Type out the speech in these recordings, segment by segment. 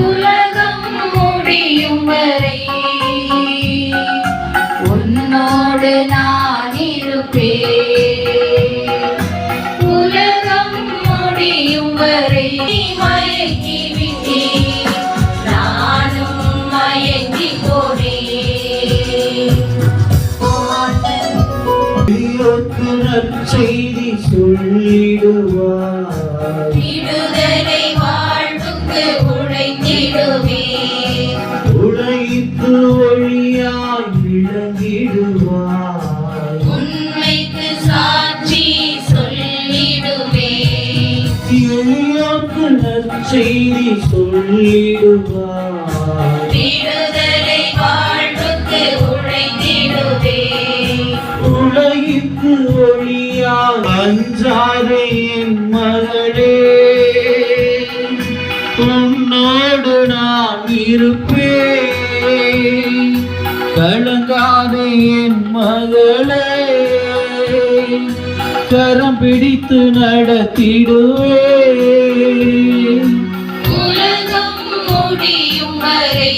உலகம் முடியும் வரை உன்னோடு நான் இருப்பேன். உலகம் முடியும் வரை மயங்கி விட்டேன், நானும் மயங்கி போனேன். செய்தி சொல்லிடுவார், விடுதலை வாழ்வுக்கு உழைத்திடுவே, உழைத்து ஒளியாய் விளங்கிடுவார், உண்மைக்கு சாட்சி சொல்லிடுவே, எளியோர்க்கு நற்செய்தி சொல்லிடுவார், விடுதலை வாழ்வுக்கு உழைத்திடுவே, உலகிற்கு ஒளியாய் அஞ்சாதே என் மகளே, உன்னோடு நான் இருப்பேன். கலங்காதே என் மகளே, கரம் பிடித்து நடத்திடுவேன். உலகம் முடியும் வரை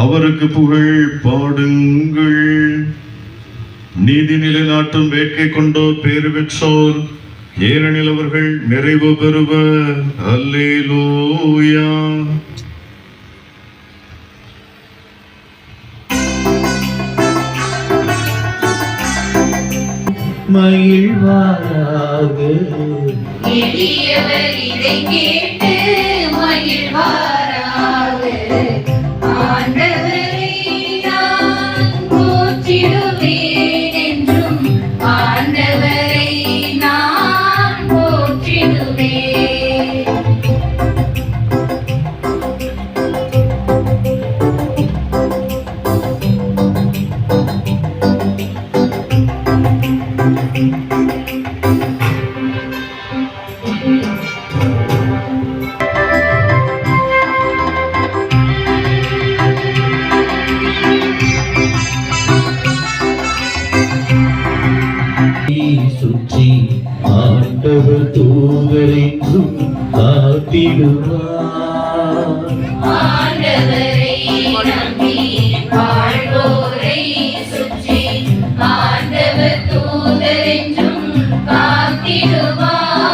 அவருக்கு புகழ் பாடுங்கள். நீதி நிலைநாட்டும் வேட்கை கொண்டோர் பேறு பெற்றோர், ஏனெனில் அவர்கள் நிறைவு பெறுவர். அல்லேலூயா. மகிழ்வாராக எளியவர் இதை கேட்டு மகிழ்வாராக. ஆண்டவரை நான் போற்றிடுவேன் என்றும், ஆண்டவரை நான் போற்றிடுவேன். சுற்றி ஆண்டவர் தூதரென்றும் காத்திடுவார். ஆண்டவரை நம்பி வாழ்வோரை சுற்றி ஆண்டவர் தூதரென்றும் காத்திடுவார்.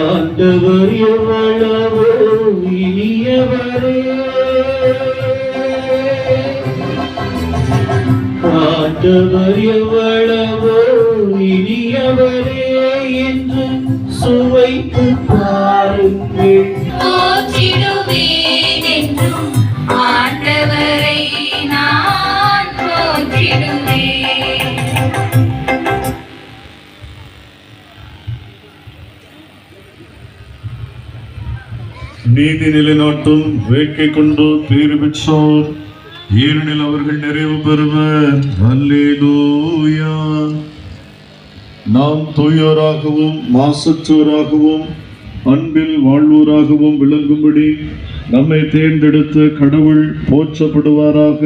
ஆண்டவர் எவ்வளவோ இனியவரே, ஆண்டவர் எவ்வளவோ இனியவரே என்று சுவைத்து பாருங்கள். போற்றிடுவேன் என்றும், ஆண்டவரை நான் போற்றிடுவேன். நீதி நிலைநாட்டும் வேட்கை கொண்டோர் பேறு பெற்றோர், ஏனெனில் அவர்கள் நிறைவு பெறுவர். அல்லேலூயா. நாம் தூயோராகவும் மாசற்றோராகவும் அன்பில் வாழ்வோராகவும் விளங்கும்படி நம்மை தேர்ந்தெடுத்த கடவுள் போற்றப்படுவாராக.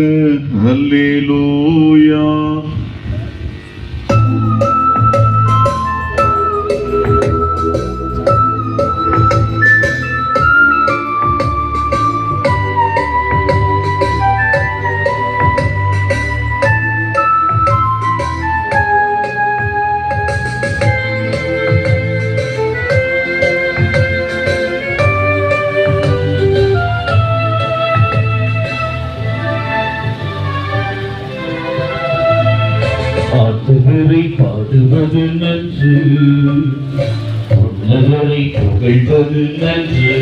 அல்லேலூயா. ஆண்டவரை பாடுவது நன்று, உன்னதரை புகழ்வது நன்று.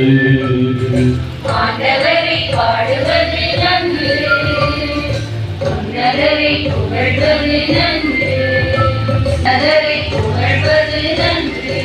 ஆண்டவரை பாடுவது நன்று, உன்னதரை புகழ்வது நன்று, உன்னதரை புகழ்வது நன்று.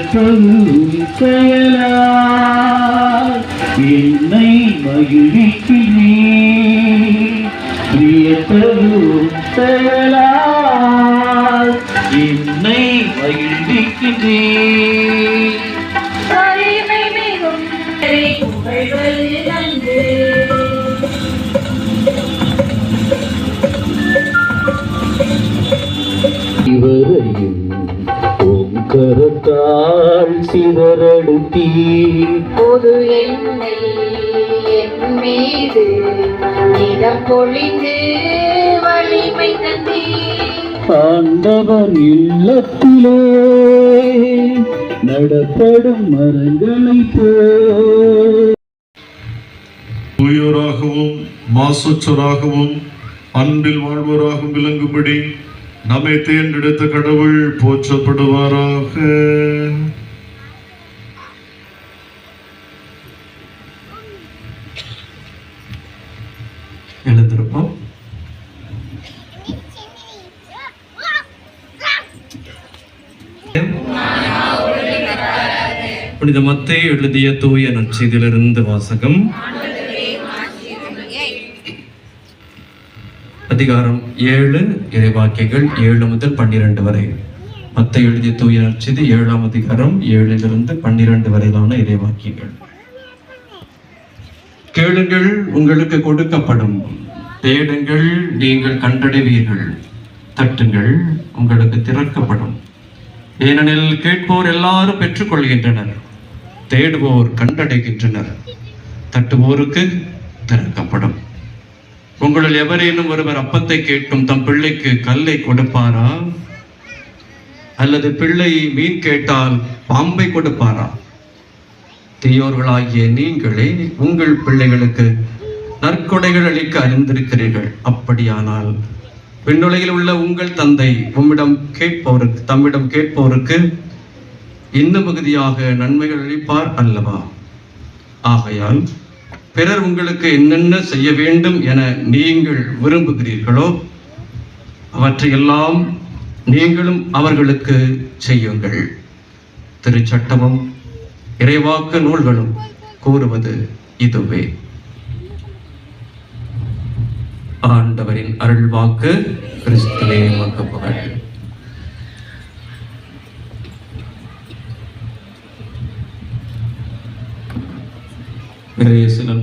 வியப்பதும் செயலா என்னை மகிழ்விக்கிறே வியப்பதும் செயலா என்னை மகிழ்விக்கிறே வலிமை மிகும் புகழ்வது நன்று இவரையும் உம் கரத்தால் சிதறடுத்தீ பொது என்னை என் மீது நிறம் பொழிந்து வலிமை தந்தீ ஆண்டவர் இல்லத்திலே நடப்படும் மரங்களைப் போல் தூயோராகவும் மாசற்றோராகவும் அன்பில் வாழ்வோராகவும் விளங்கும்படி நம்மை தேர்ந்தெடுத்த கடவுள் போற்றப்படுவாராக. எழுந்திருப்போம். புனித மத்தேயு எழுதிய தூய நற்செய்தியிலிருந்து வாசகம். அதிகாரம் 7 இறைவாக்கியங்கள் 7 முதல் 12 வரை. மத்தேயு எழுதிய தூய நற்செய்தி 7ஆம் அதிகாரம் 7 12 வரையிலான இறைவாக்கியங்கள். கேளுங்கள், உங்களுக்கு கொடுக்கப்படும். தேடுங்கள், நீங்கள் கண்டடைவீர்கள். தட்டுங்கள், உங்களுக்கு திறக்கப்படும். ஏனெனில் கேட்போர் எல்லாரும் பெற்றுக்கொள்கின்றனர், தேடுவோர் கண்டடைகின்றனர், தட்டுவோருக்கு திறக்கப்படும். உங்களில் எவரேனும் ஒருவர் அப்பத்தை கேட்டும் தம் பிள்ளைக்கு கல்லை கொடுப்பாரா? அல்லது பிள்ளை மீன் கேட்டால் பாம்பை கொடுப்பாரா? தீயோர்களாகிய நீங்களே உங்கள் பிள்ளைகளுக்கு நற்கொடைகள் அளிக்க அறிந்திருக்கிறீர்கள். அப்படியானால் விண்ணுலகில் உள்ள உங்கள் தந்தை தம்மிடம் கேட்போருக்கு இன்னும் மிகுதியாக நன்மைகள் அளிப்பார் அல்லவா? ஆகையால் பிறர் உங்களுக்கு என்னென்ன செய்ய வேண்டும் என நீங்கள் விரும்புகிறீர்களோ அவற்றையெல்லாம் நீங்களும் அவர்களுக்கு செய்யுங்கள். திருச்சட்டமும் இறைவாக்கு நூல்களும் கூறுவது இதுவே. ஆண்டவரின் அருள்வாக்கு. கிறிஸ்துவே உமக்கு புகழ்.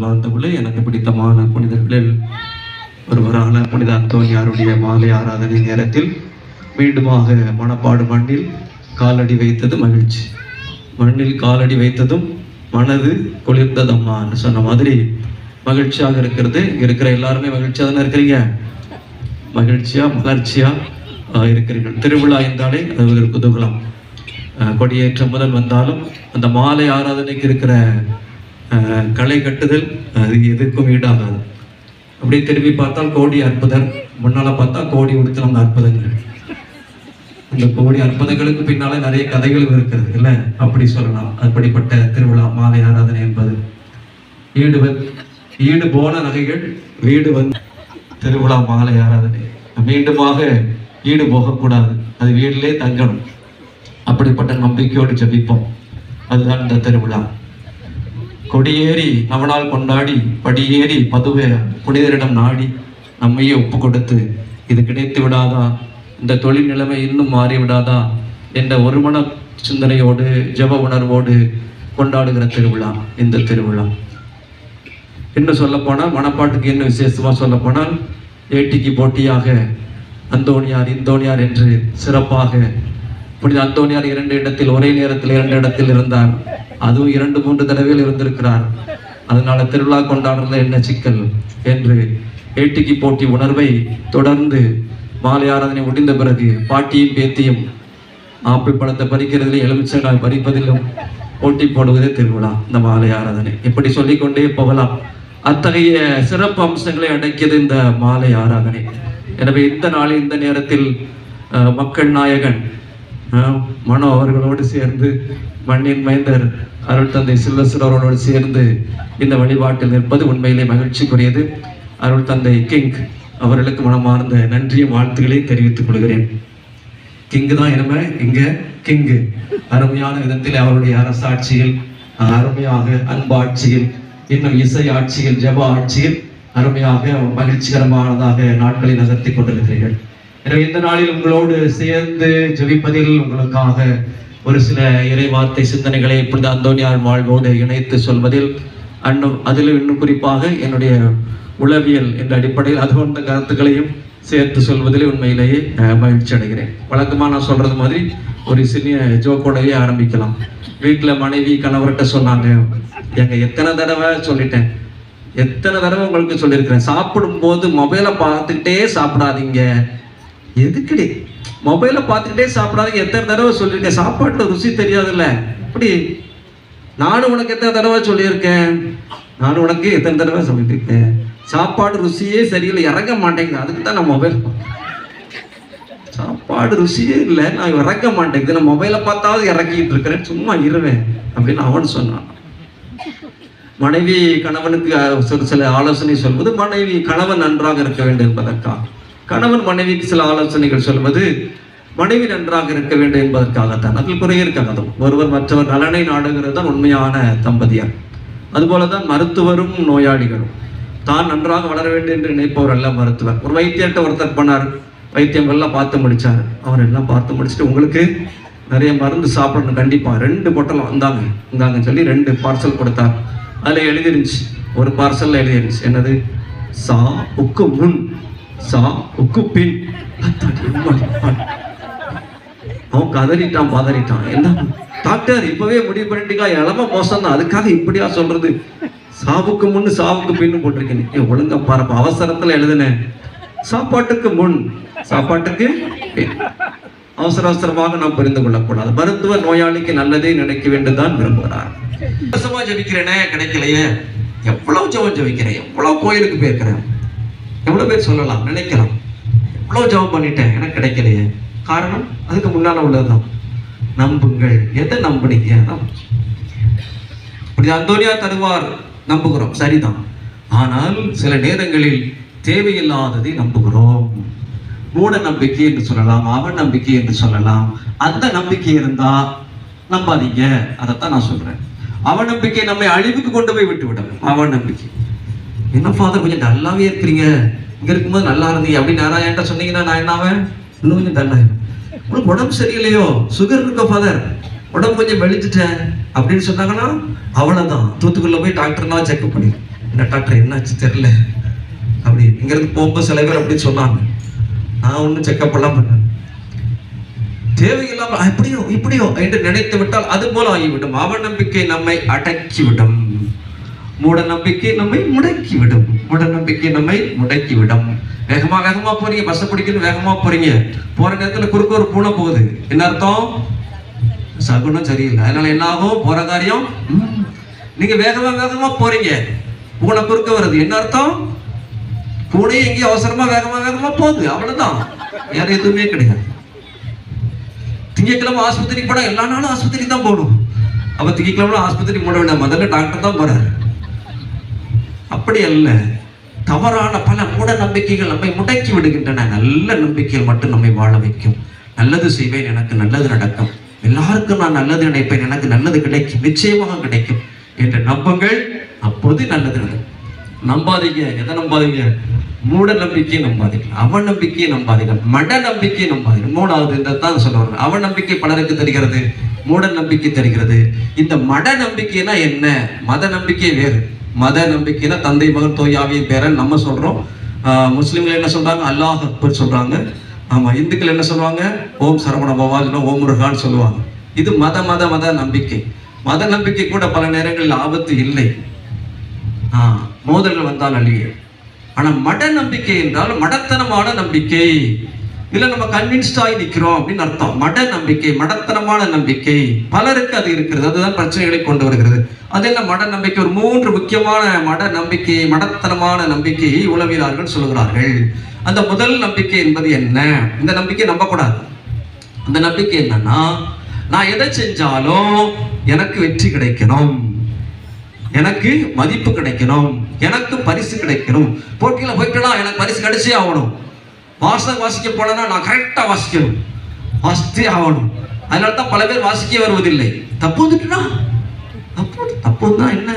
வாழ்ந்தவர்களே, எனக்கு பிடித்தமான புனிதர்களில் ஒருவரான புனித அந்தோனியாருடைய மாலை ஆராதனை நேரத்தில் மீண்டுமாக மணப்பாடு மண்ணில் காலடி வைத்தது மகிழ்ச்சி. மண்ணில் காலடி வைத்ததும் மனது குளிர்ந்ததம்மான்னு சொன்ன மாதிரி மகிழ்ச்சியாக இருக்கிறது. இருக்கிற எல்லாருமே மகிழ்ச்சியாக தானே இருக்கிறீங்க? மகிழ்ச்சியா மலர்ச்சியா இருக்கிறீர்கள். திருவிழா என்றாலே அது ஒரு குதூகலம். கொடியேற்றம் முதல் வந்தாலும் அந்த மாலை ஆராதனைக்கு இருக்கிற களை கட்டுதல் அது எதுக்கும் ஈடாகாது. அப்படியே திரும்பி பார்த்தால் கோடி அற்புதர், முன்னால பார்த்தா கோடி உடுத்தலங்க அற்புதங்கள். இந்த கோடி அற்புதங்களுக்கு பின்னாலே நிறைய கதைகளும் இருக்கிறது இல்லை? அப்படி சொல்லலாம். அப்படிப்பட்ட திருவிழா மாலை ஆராதனை என்பது. ஈடு போன நகைகள் வீடு வந்து திருவிழா மாலை ஆராதனை. மீண்டுமாக ஈடு போகக்கூடாது, அது வீட்டிலே தங்கணும். அப்படிப்பட்ட நம்பிக்கையோடு ஜபிப்போம். அதுதான் இந்த திருவிழா. கொடியேறி அவனால் கொண்டாடி படியேறி பதுவே புனிதரிடம் நாடி நம்மையே ஒப்பு கொடுத்து இது கிடைத்து விடாதா, இந்த தொழில் நிலைமை இன்னும் மாறிவிடாதா என்ற ஒருமன சிந்தனையோடு ஜப உணர்வோடு கொண்டாடுகிற திருவிழா இந்த திருவிழா. இன்னும் சொல்ல போனால் மணப்பாட்டுக்கு இன்னும் விசேஷமா சொல்ல போனால் ஏட்டிக்கு போட்டியாக அந்தோணியார் இந்தோணியார் என்று சிறப்பாக புனித அந்தோணியார் 2 இடத்தில் ஒரே நேரத்தில் 2 இடத்தில் இருந்தார். அதுவும் 2-3 தடவைகள் இருந்திருக்கிறார். அதனால திருவிழா கொண்டாடுறதுல என்ன சிக்கல் என்று ஏட்டிக்கு போட்டி உணர்வை தொடர்ந்து மாலை ஆராதனை முடிந்த பிறகு பாட்டியும் பேத்தியும் ஆப்பிள் பழத்தை பறிக்கிறதிலும் எலுமிச்சங்காய் பறிப்பதிலும் போட்டி போடுவதே திருவிழா இந்த மாலை ஆராதனை. இப்படி சொல்லிக்கொண்டே போகலாம். அத்தகைய சிறப்பு அம்சங்களை அடக்கியது இந்த மாலை ஆராதனை. எனவே இந்த நாளில் இந்த நேரத்தில் மக்கள் நாயகன் மனோ அவர்களோடு சேர்ந்து மண்ணின் மைந்தர் அருள் தந்தை சில்வஸ்டர் அவர்களோடு சேர்ந்து இந்த வழிபாட்டில் நிற்பது உண்மையிலே மகிழ்ச்சிக்குரியது. அருள் தந்தை கிங் அவர்களுக்கு மனமார்ந்த நன்றியும் வாழ்த்துக்களை தெரிவித்துக் கொள்கிறேன். கிங்கு தான் இனிமே இங்க கிங்கு. அருமையான விதத்தில் அவருடைய அரசாட்சியில், அருமையாக அன்பாட்சியில், இன்னும் இசை ஆட்சியில், ஜப ஆட்சியில் அருமையாக மகிழ்ச்சிகரமானதாக நாட்களை நகர்த்தி கொண்டிருக்கிறீர்கள். எனவே இந்த நாளில் உங்களோடு சேர்ந்து ஜெபிப்பதில் உங்களுக்காக ஒரு சில இறைவார்த்தை சிந்தனைகளை புனித அந்தோனியார் வாழ்வோடு இணைத்து சொல்வதில் அதில் இன்னும் குறிப்பாக என்னுடைய உளவியல் என்ற அடிப்படையில் அது போன்ற கருத்துக்களையும் சேர்த்து சொல்வதில் உண்மையிலேயே மகிழ்ச்சி அடைகிறேன். வழக்கமாக நான் சொல்றது மாதிரி ஒரு சிறிய ஜோக்கோடவே ஆரம்பிக்கலாம். வீட்டில் மனைவி கணவர்கிட்ட சொன்னாங்க, எத்தனை தடவை சொல்லிட்டேன், எத்தனை தடவை உங்களுக்கு சொல்லியிருக்கிறேன், சாப்பிடும்போது மொபைலை பார்த்துக்கிட்டே சாப்பிடாதீங்க. எதுக்குடி மொபைலை பார்த்துக்கிட்டே சாப்பிடாதீங்க, எத்தனை தடவை சொல்லியிருக்கேன், சாப்பாட்டில் ருசி தெரியாதுல்ல. இப்படி நானும் உனக்கு எத்தனை தடவை சொல்லியிருக்கேன், நானும் உனக்கு எத்தனை தடவை சொல்லியிருக்கேன், சாப்பாடு ருசியே சரியில்லை, இறங்க மாட்டேங்குது, அதுக்கு தான் நான் மொபைல் சாப்பாடு ருசியே இல்லை, நான் இறங்க மாட்டேங்குது, நான் மொபைலை பார்த்தாவது இறக்கிட்டு இருக்கிறேன், சும்மா இருவேன் அப்படின்னு அவன் சொன்னான். மனைவி கணவனுக்கு சில ஆலோசனை சொல்வது மனைவி கணவன் நன்றாக இருக்க வேண்டும் என்பதற்காக, கணவன் மனைவிக்கு சில ஆலோசனைகள் சொல்வது மனைவி நன்றாக இருக்க வேண்டும் என்பதற்காகத்தான். அதில் குறைய இருக்காது. ஒருவர் மற்றவர் நலனை நாடுகிறது தான் உண்மையான தம்பதியார். அதுபோலதான் மருத்துவரும் நோயாளிகளும் தான் நன்றாக வளர வேண்டும் என்று நினைப்பவர் அல்ல மருத்துவர். ஒரு வைத்தியர்கிட்ட ஒருத்தர் பண்ணார், வைத்தியம் எல்லாம் பார்த்து முடிச்சார். அவர் எல்லாம் பார்த்து முடிச்சுட்டு உங்களுக்கு நிறைய மருந்து சாப்பிடணும், கண்டிப்பா 2 பொட்டலம் இந்தாங்க சொல்லி 2 பார்சல் கொடுத்தார். அதில் எழுதிருந்துச்சு, ஒரு பார்சல்ல எழுதிருந்துச்சு என்னது, சா உக்கு முன் சா உக்கு பின். அவன் பதறிட்டான். என்ன டாக்டர் இப்பவே முடிவு பண்ணிட்டீங்க, இளம மோசம் தான், அதுக்காக இப்படியா சொல்றது, சாவுக்கு முன்னு சாவுக்கு பின்னு போட்டிருக்கேன். ஒழுங்கா பாருப்ப, அவசரத்துல எழுதுனேன், சாப்பாட்டுக்கு முன் சாப்பாட்டுக்கு பின். அவசரமாக நாம் புரிந்து கொள்ளக்கூடாது. மருத்துவர் நோயாளிக்கு நல்லதே நினைக்க வேண்டும் தான் விரும்புகிறார். ஜபிக்கிறேனே கிடைக்கலையே, எவ்வளவு ஜபம் ஜபிக்கிறேன், எவ்வளவு கோயிலுக்கு போயிருக்கிறேன், எவ்வளவு பேர் சொல்லலாம் நினைக்கலாம், எவ்வளவு ஜபம் பண்ணிட்டேன் எனக்கு கிடைக்கலையே. காரணம் அதுக்கு முன்னால உள்ளதுதான். நம்புங்கள், எதை நம்புனீங்க அப்படி அந்தோனியார் தருவார், நம்புகிறோம் சரிதான். ஆனால் சில நேரங்களில் தேவையில்லாததை நம்புகிறோம். மூட நம்பிக்கை என்று சொல்லலாம், அவன் நம்பிக்கை என்று சொல்லலாம். அந்த நம்பிக்கை இருந்தா நம்பாதீங்க, அதைத்தான் நான் சொல்றேன். அவன் நம்பிக்கை நம்மை அழிவுக்கு கொண்டு போய் விட்டுவிடும். அவன் நம்பிக்கை, என்ன ஃபாதர் கொஞ்சம் நல்லாவே இருக்கிறீங்க, இங்க இருக்கும்போது நல்லா இருந்தீங்க அப்படின்னு யாரா என்கிட்ட சொன்னீங்கன்னா நான் என்னாவேன், இன்னும் கொஞ்சம் டல்லாயிடும். உங்களுக்கு உடம்பு சரியில்லையோ, சுகர் இருக்க ஃபாதர், உடம்பு கொஞ்சம் வெளிச்சிட்டேன் அப்படின்னு சொன்னாங்கன்னா அவ்வளவுதான், தூத்துக்குள்ள போய் டாக்டர்னா செக்அப் பண்ணி, என்ன டாக்டர் என்னாச்சு தெரியல அப்படி. இங்கிருந்து போகும்போது சில பேர் அப்படின்னு சொன்னாங்க, நான் ஒன்றும் செக்அப் எல்லாம் பண்ணேன். தேவையில்லாமல் எப்படியோ இப்படியோ என்று நினைத்து விட்டால் அது போல ஆகிவிடும். அவநம்பிக்கை நம்மை அடக்கிவிடும், மூட நம்பிக்கை நம்மை முடக்கிவிடும். மூட நம்பிக்கை நம்மை முடக்கிவிடும். வேகமா போறீங்க, பஸ் பிடிக்கணும், வேகமா போறீங்க, போற நேரத்துல குறுக்க ஒரு பூனை போகுது, என்ன அர்த்தம், சகுனம் சரியில்லை. அதனால என்ன ஆகும், போற காரியம். நீங்க வேகமா போறீங்க, பூனை குறுக்க வருது, என்ன அர்த்தம், பூனை எங்கேயும் அவசரமா வேகமா போகுது, அவ்வளவுதான், வேற எதுவுமே கிடையாது. திங்கக்கிழமை ஆஸ்பத்திரிக்கு போனா எல்லா நாளும் ஆஸ்பத்திரிக்கு தான் போகணும். அப்ப திங்கக்கிழமை ஆஸ்பத்திரி போட வேண்டாம், முதல்ல டாக்டர் தான் போறாரு. அப்படி அல்ல, தவறான பல மூட நம்பிக்கைகள் நம்மை முடக்கி விடுகின்றன. நல்ல நம்பிக்கைகள் மட்டும் நம்மை வாழ வைக்கும். நல்லது செய்வேன், எனக்கு நல்லது நடக்கும், எல்லாருக்கும் நான் நல்லது நினைப்பேன், எனக்கு நல்லது கிடைக்கும், நிச்சயமாக கிடைக்கும் என்று நம்புங்கள், அப்போது நல்லது நடக்கும். நம்பாதீங்க, எதை நம்பாதீங்க, மூட நம்பிக்கையை நம்பாதீங்க, அவன் நம்பிக்கையை நம்பாதீங்க, மட நம்பிக்கையை நம்பாதீங்க. மூணாவது தான் சொல்லுவாங்க, அவன் நம்பிக்கை பலருக்கு தெரிகிறது, மூட நம்பிக்கை தெரிகிறது. இந்த மட நம்பிக்கைனா என்ன, மத நம்பிக்கை வேறு. மத நம்பிக்கைனா தந்தை மகன் தூய ஆவியின் பேரன் நம்ம சொல்றோம். முஸ்லிம்கள் என்ன சொல்றாங்க, அல்லாஹ் அக்பர் சொல்றாங்க. ஆமா, இந்துக்கள் என்ன சொல்லுவாங்க, ஓம் சரவண பவா, ஓம் முருகான்னு சொல்லுவாங்க. இது மத மத மத நம்பிக்கை. மத நம்பிக்கை கூட பல நேரங்களில் ஆபத்து இல்லை, மோதல்கள் வந்தால் அழிய. ஆனா மட நம்பிக்கை என்றால் மடத்தனமான நம்பிக்கை, இல்ல நம்ம கன்வின்ஸ்ட் ஆகி நிற்கிறோம் அப்படின்னு அர்த்தம். மட நம்பிக்கை, மடத்தனமான நம்பிக்கை பலருக்கு அது இருக்கிறது, அதுதான் பிரச்சனைகளை கொண்டு வருகிறது. அது என்ன மட நம்பிக்கை, ஒரு 3 முக்கியமான மட நம்பிக்கை, மடத்தனமான நம்பிக்கையை உளவியலாளர்கள் சொல்லுகிறார்கள். அந்த முதல் நம்பிக்கை என்பது என்ன, இந்த நம்பிக்கை நம்பக்கூடாது. அந்த நம்பிக்கை என்னன்னா, நான் எதை செஞ்சாலும் எனக்கு வெற்றி கிடைக்கணும், எனக்கு மதிப்பு கிடைக்கணும், எனக்கு பரிசு கிடைக்கணும். போட்டியில போயிட்டா எனக்கு பரிசு கிடைச்சே ஆகணும். வாசிக்க போனா நான் கரெக்டா வாசிக்கணும், வாசித்தே ஆகணும். அதனால தான் பல பேர் வாசிக்க வருவதில்லை. தப்பு வந்துட்டுனா தப்பு தான் என்ன,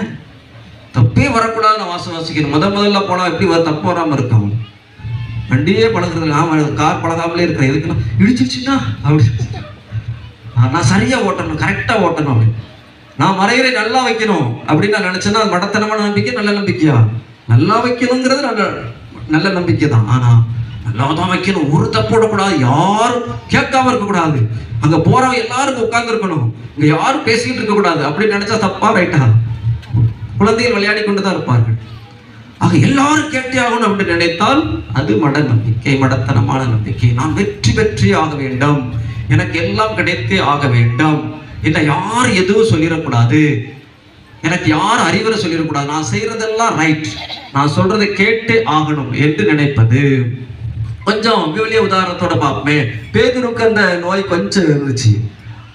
தப்பே வரக்கூடாது. நான் வாசிக்கணும். முதல்ல போனா எப்படி தப்பு வராம இருக்கும். வண்டியே பழகிறது, நான் கார் பழகாமலே இருக்கிறேன். எதுக்குன்னா இடிச்சிருச்சுன்னா அப்படி நான் சரியா ஓட்டணும், கரெக்டா ஓட்டணும் அப்படின்னு. நான் மறைகளை நல்லா வைக்கணும் அப்படின்னு நான் நினைச்சேன்னா அது மடத்தனமான நம்பிக்கை, நல்ல நம்பிக்கையா? நல்லா வைக்கணுங்கிறது நல்ல நம்பிக்கை தான். ஆனா நல்லா தான் வைக்கணும், ஒரு தப்பு விடக்கூடாது, யாரும் கேட்காம இருக்கக்கூடாது, அங்க போறவங்க எல்லாருக்கும் உட்கார்ந்து இருக்கணும், இங்க யாரும் பேசிக்கிட்டு இருக்க கூடாது அப்படின்னு நினைச்சா தப்பா ரைட்டா? குழந்தைகள் விளையாடி கொண்டுதான் இருப்பார்கள். ஆக எல்லாரும் கேட்டே ஆகணும் அப்படின்னு நினைத்தால் அது மட நம்பிக்கை, மடத்தனமான நம்பிக்கை. நான் வெற்றி ஆக வேண்டும், எனக்கு எல்லாம் கிடைத்தே ஆக வேண்டும், என்னை யார் எதுவும் சொல்லிடக்கூடாது, எனக்கு யார் அறிவுரை சொல்லிடக்கூடாது, நான் செய்யறதெல்லாம் ரைட், நான் சொல்றதை கேட்டே ஆகணும் என்று நினைப்பது. கொஞ்சம் விவலிய உதாரணத்தோட பார்ப்போமே. பேதுருக்கு அந்த நோய் கொஞ்சம் இருந்துச்சு,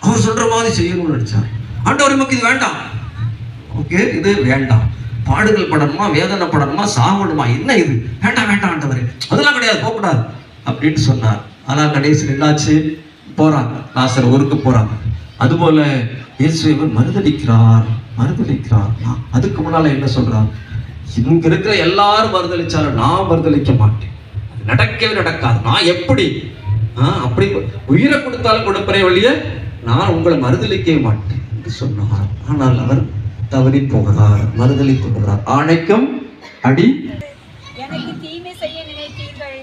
அவர் சொல்ற மாதிரி செய்யணும்னு நினைச்சார். ஆண்டவர் நமக்கு இது வேண்டாம், ஓகே இது வேண்டாம், பாடுகள் படணுமா, வேதனை படணுமா, சாகணுமா, என்ன இது வேண்டாம் ஆண்டவரே, அதெல்லாம் கிடையாது, போகக்கூடாது அப்படின்னு சொன்னார். ஆனால் கடைசியில் என்னாச்சு? போறாங்க, லாசர் ஊருக்கு போறாங்க. அதுபோல இயேசுவை மறுதளிக்கிறார். அதுக்கு முன்னால என்ன சொல்றார்? இங்க இருக்கிற எல்லாரும் மறுதளிச்சாலும் நான் மறுதளிக்க மாட்டேன், நடக்கவே நடக்காது. நான் எப்படி அப்படி உயிரை கொடுத்தாலும் கொடுப்பறே வழிய நான் உங்களை மறுதளிக்கவே மாட்டேன் என்று சொன்னார். ஆனால் அவர் தவறி போகிறார், மறுதளித்து போகிறார். ஆணைக்கும் அடி. எனக்கு தீமை செய்ய நினைத்தீர்கள்,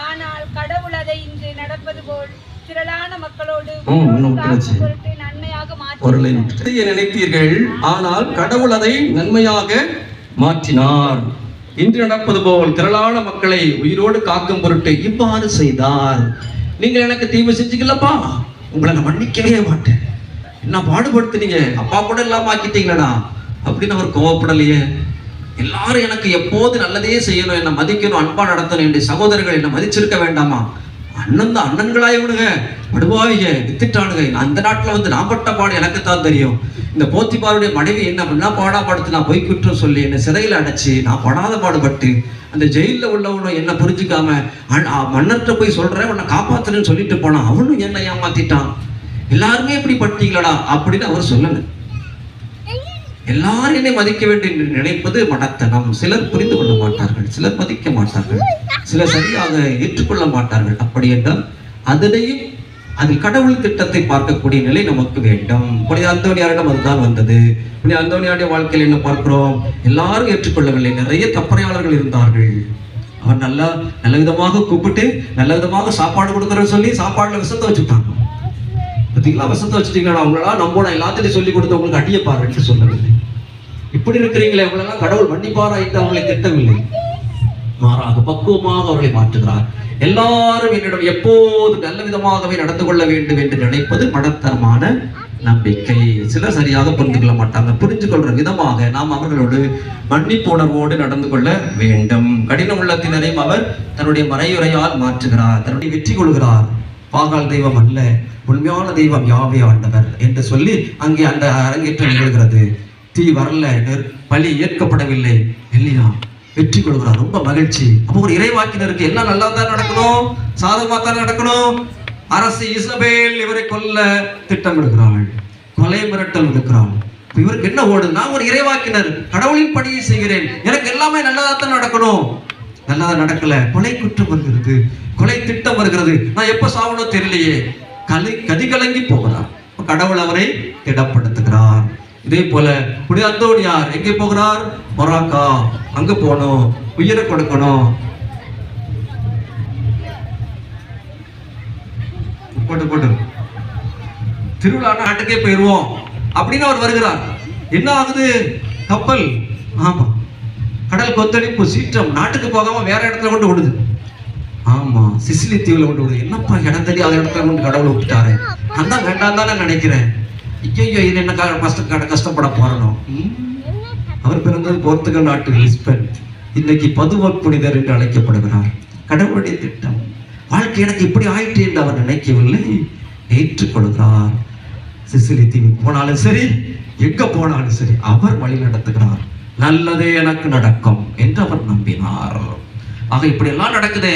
ஆனால் கடவுள் அதை இன்று நடப்பது போல் திரளான மக்களோடு நன்மையாக மாற்றி நினைத்தீர்கள், ஆனால் கடவுள் அதை நன்மையாக மாற்றினார். இன்று நடப்பது போல் திரளான மக்களை உயிரோடு காக்கும் பொருட்டு இவ்வாறு செய்தார். நீங்கள் எனக்கு தீமை செஞ்சீங்களப்பா, உங்களை நான் மன்னிக்கவே மாட்டேன், என்ன பாடுபடுத்துனீங்க, அப்பா கூட இல்லாம ஆக்கிட்டீங்களா அப்படின்னு அவர் கோவப்படலையே. எல்லாரும் எனக்கு எப்போது நல்லதையே செய்யணும், என்னை மதிக்கணும், அன்பா நடத்தணும், என்னுடைய சகோதரர்கள் என்னை மதிச்சிருக்க வேண்டாமா? அண்ணன்களாய் விடுங்க, படுவாவிங்க, வித்துட்டானுங்க. அந்த நாட்டுல வந்து நான் பட்ட பாடு எனக்கு தான் தெரியும். இந்த போத்திபாருடைய மனைவி என்ன பாடாப்படுத்து நான் போய் குற்றம் சொல்லி என்னை சிறையில் அடைச்சு நான் படாத பாடுபட்டு அந்த ஜெயிலில் உள்ளவனும் என்ன புரிஞ்சுக்காம மன்னர்கிட்ட போய் சொல்றேன் உன்னை காப்பாத்துறேன்னு சொல்லிட்டு போனான், அவனும் என்ன ஏமாத்திட்டான். எல்லாருமே இப்படி பட்டீங்களடா அப்படின்னு அவர் சொல்லல. எல்லாரும் என்னை மதிக்க வேண்டும் என்று நினைப்பது மடத்தனம். சிலர் புரிந்து கொள்ள மாட்டார்கள், சிலர் மதிக்க மாட்டார்கள், சிலர் சரியாக ஏற்றுக்கொள்ள மாட்டார்கள். அப்படி என்றால் அதனையும் அதில் கடவுள் திட்டத்தை பார்க்கக்கூடிய நிலை நமக்கு வேண்டும். புனித அந்தோனியாரிடம் அதுதான் வந்தது. புனித அந்தோனியாருடைய வாழ்க்கையில் என்ன பார்க்கிறோம்? எல்லாரும் ஏற்றுக்கொள்ளவில்லை, நிறைய தப்பறையாளர்கள் இருந்தார்கள். அவர் நல்ல விதமாக கூப்பிட்டு நல்ல விதமாக சாப்பாடு கொடுக்குறேன்னு சொல்லி சாப்பாடுல விஷத்தை வச்சுட்டாங்க. பார்த்தீங்களா, விஷத்தை வச்சுட்டீங்களா, அவங்களா நம்பணும், எல்லாத்தையும் சொல்லி கொடுத்து உங்களுக்கு அடிய பாருன்னு சொல்லவில்லை. இப்படி இருக்கிறீங்களே அவங்களெல்லாம் கடவுள் மன்னிப்பாரா என்று அவங்களை திட்டவில்லை, மாறாக பக்குவமாக அவர்களை மாற்றுகிறார். எல்லாரும் என்னிடம் எப்போது நல்ல விதமாகவே நடந்து கொள்ள வேண்டும் என்று நினைப்பது மடத்தனமான நம்பிக்கை. சிலர் சரியாக புரிந்து கொள்ள மாட்டாங்க. புரிந்து கொள்ற விதமாக நாம் அவர்களோடு மன்னிப்பு உணர்வோடு நடந்து கொள்ள வேண்டும். கடின உள்ளத்தினரையும் அவர் தன்னுடைய மறையுறையால் மாற்றுகிறார், தன்னுடைய வெற்றி கொள்கிறார். பாகால் தெய்வம் அல்ல, உண்மையான தெய்வம் யாவே ஆண்டவர் என்று சொல்லி அங்கே அந்த அரங்கேற்றம் நிகழ்கிறது. தீ வரல, பலி ஏற்கப்படவில்லை இல்லையா, வெற்றி கொள்கிறார், ரொம்ப மகிழ்ச்சி. அப்போ ஒரு இறைவாக்கினருக்கு எல்லாம் நல்லா தான் நடக்கணும், சாதகமா தான் நடக்கணும். அரசு இசபேல் இவரை கொல்ல திட்டமிடுகிறாள், கொலை மிரட்டல் விடுக்கிறாள். இவருக்கு என்ன ஓடுது? நான் ஒரு இறைவாக்கினர், கடவுளின் பணியை செய்கிறேன், எனக்கு எல்லாமே நல்லதா தான் நடக்கணும். நல்லதா நடக்கல, கொலை குற்றம் வருகிறது, கொலை திட்டம் வருகிறது, நான் எப்ப சாவணும் தெரியலையே, கதி கலங்கி போகிறார். கடவுள் அவரை திடப்படுத்துகிறார். இதே போல புனித அந்தோனியார் எங்கே போகிறார்? மொராக்கா, அங்க போனோம், உயிரை கொடுக்கணும். போட்டு திருவிழா நாட்டுக்கே போயிருவோம் அப்படின்னு அவர் வருகிறார். என்ன ஆகுது? கப்பல், ஆமா, கடல் கொந்தளிப்பு, சீற்றம், நாட்டுக்கு போகாம வேற இடத்துல கொண்டு விடுது. ஆமா, சிசிலி தீவுல கொண்டு விடுது. என்னப்பா இடம் தெரியாத இடத்துல கொண்டு கடவுளை விட்டுட்டாரு, அந்த வேண்டாம் தானே நினைக்கிறேன். ஐயோ, இது என்ன கஷ்டப்பட போறணும். அவர் பிறந்தது போர்த்துகல் நாட்டு லிஸ்பன், இன்னைக்கு பதுவ புனிதர் என்று அழைக்கப்படுகிறார். கடவுளுடைய திட்டம், வாழ்க்கை எனக்கு இப்படி ஆயிற்று என்று அவர் நினைக்கவில்லை, ஏற்றுக்கொள்கிறார். சிசிலி தீவு போனாலும் சரி, எங்க போனாலும் சரி, அவர் வழி நடத்துகிறார். நல்லதே எனக்கு நடக்கும் என்று அவர் நம்பினார். ஆக இப்படி எல்லாம் நடக்குதே,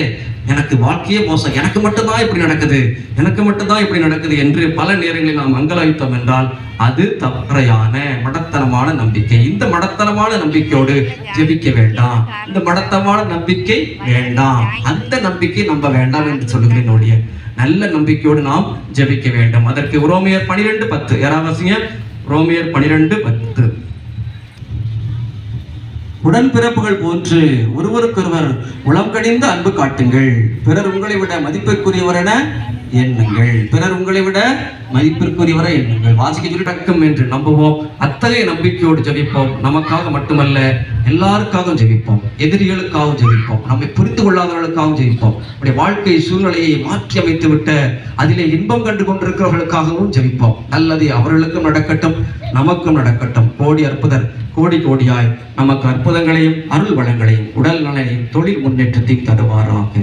எனக்கு வாழ்க்கையே மோசம், எனக்கு மட்டும்தான் இப்படி நடக்குது, எனக்கு மட்டும்தான் இப்படி நடக்குது என்று பல நேரங்களில் நாம் அங்கலாய்த்தோம் என்றால் அது தவறையான மடத்தனமான நம்பிக்கை. இந்த மடத்தனமான நம்பிக்கையோடு ஜெபிக்க வேண்டாம். இந்த மடத்தனமான நம்பிக்கை வேண்டாம், அந்த நம்பிக்கை நம்ப வேண்டாம் என்று சொல்லுகிறேன். என்னுடைய நல்ல நம்பிக்கையோடு நாம் ஜெபிக்க வேண்டும். அதற்கு ரோமியர் 12:10 யாராவது ரோமியர் 12:10 உடன்பிறப்புகள் போன்று ஒருவருக்கொருவர் உளம் கடிந்த அன்பு காட்டுங்கள். பிறர் உங்களை விட மதிப்பிற்குரியவர் என எண்ணுங்கள். பிறர் உங்களை விட மதிப்பிற்குரியவரை எண்ணுங்கள். வாசிக்க சொல்லி டக்கம் என்று நம்புவோம். அத்தகைய நம்பிக்கையோடு ஜெபிப்போம். நமக்காக மட்டுமல்ல, எல்லாருக்காகவும் ஜெபிப்போம். எதிரிகளுக்காகவும் ஜெபிப்போம். நம்மை புரிந்து கொள்ளாதவர்களுக்காகவும் ஜெபிப்போம். நம்முடைய வாழ்க்கை சூழ்நிலையை மாற்றி அமைத்து விட்ட அதிலே இன்பம் கண்டு கொண்டிருக்கிறவர்களுக்காகவும் ஜெபிப்போம். நல்லது அவர்களுக்கும் நடக்கட்டும், நமக்கும் நடக்கட்டும். கோடி அற்புதர் கோடி கோடியாய் நமக்கு அற்புதங்களையும் அருள் வளங்களையும் உடல் நலனையும் தொழில் முன்னேற்றத்தையும் தருவாராக.